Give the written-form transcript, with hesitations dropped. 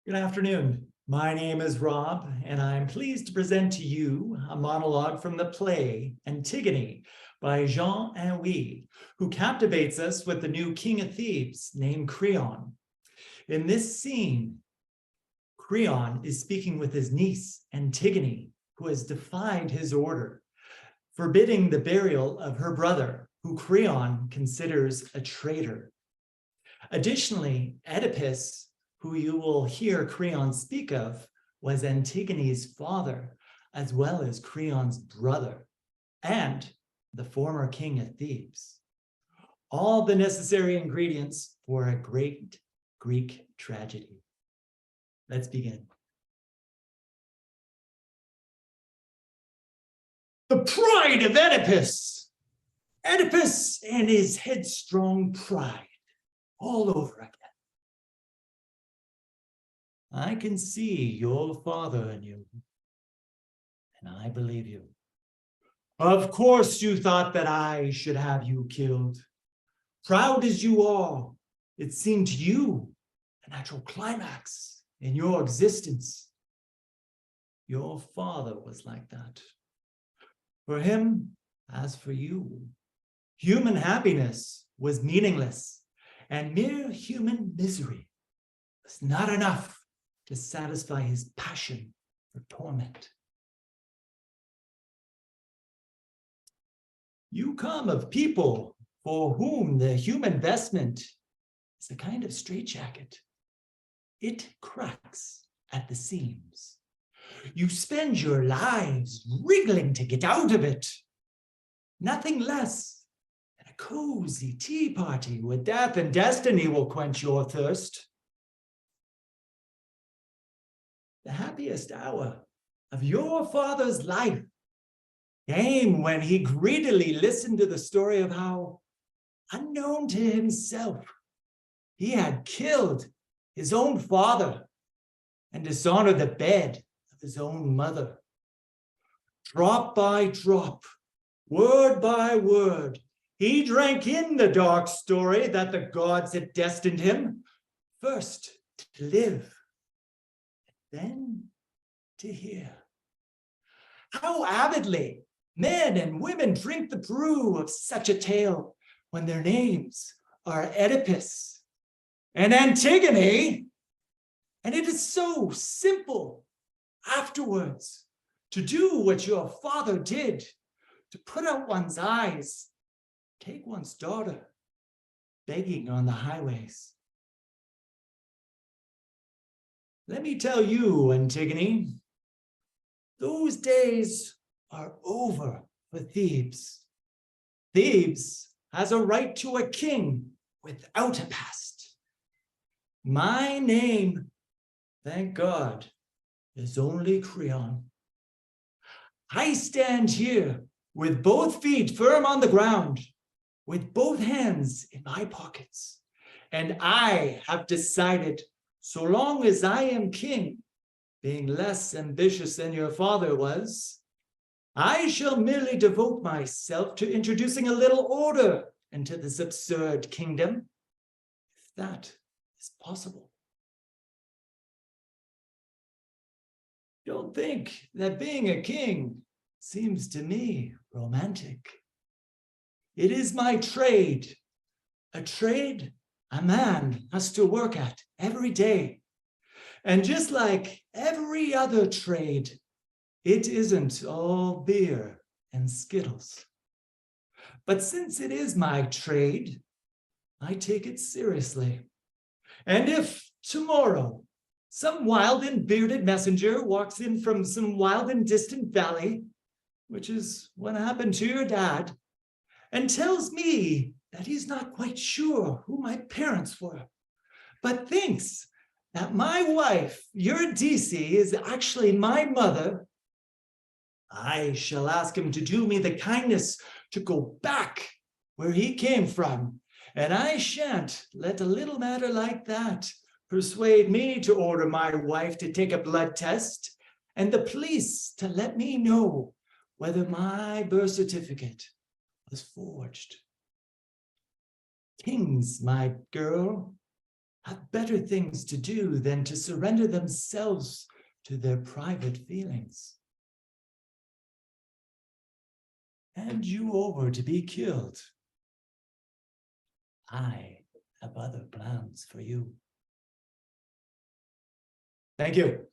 Good afternoon. My name is Rob, and I'm pleased to present to you a monologue from the play Antigone by Jean Anouilh, who captivates us with the new king of Thebes named Creon. In this scene, Creon is speaking with his niece, Antigone, who has defied his order, forbidding the burial of her brother, who Creon considers a traitor. Additionally, Oedipus, who you will hear Creon speak of, was Antigone's father, as well as Creon's brother, and the former king of Thebes. All the necessary ingredients for a great Greek tragedy. Let's begin. The pride of Oedipus! Oedipus and his headstrong pride, all over again. I can see your father in you, and I believe you. Of course you thought that I should have you killed. Proud as you are, it seemed to you a natural climax in your existence. Your father was like that. For him, as for you, human happiness was meaningless, and mere human misery was not enough to satisfy his passion for torment. You come of people for whom the human vestment is a kind of straitjacket. It cracks at the seams. You spend your lives wriggling to get out of it. Nothing less than a cozy tea party where death and destiny will quench your thirst. The happiest hour of your father's life came when he greedily listened to the story of how, unknown to himself, he had killed his own father and dishonored the bed of his own mother. Drop by drop, word by word, he drank in the dark story that the gods had destined him, first to live, then to hear. How avidly men and women drink the brew of such a tale when their names are Oedipus and Antigone. And it is so simple afterwards to do what your father did, to put out one's eyes, take one's daughter, begging on the highways. Let me tell you, Antigone, those days are over for Thebes. Thebes has a right to a king without a past. My name, thank God, is only Creon. I stand here with both feet firm on the ground, with both hands in my pockets, and I have decided, so long as I am king, being less ambitious than your father was, I shall merely devote myself to introducing a little order into this absurd kingdom, if that is possible. Don't think that being a king seems to me romantic. It is my trade, a trade a man has to work at every day. And just like every other trade, it isn't all beer and Skittles. But since it is my trade, I take it seriously. And if tomorrow some wild and bearded messenger walks in from some wild and distant valley, which is what happened to your dad, and tells me that he's not quite sure who my parents were, but thinks that my wife, Eurydice, is actually my mother, I shall ask him to do me the kindness to go back where he came from, and I shan't let a little matter like that persuade me to order my wife to take a blood test and the police to let me know whether my birth certificate was forged. Kings, my girl, have better things to do than to surrender themselves to their private feelings. Hand you over to be killed. I have other plans for you. Thank you.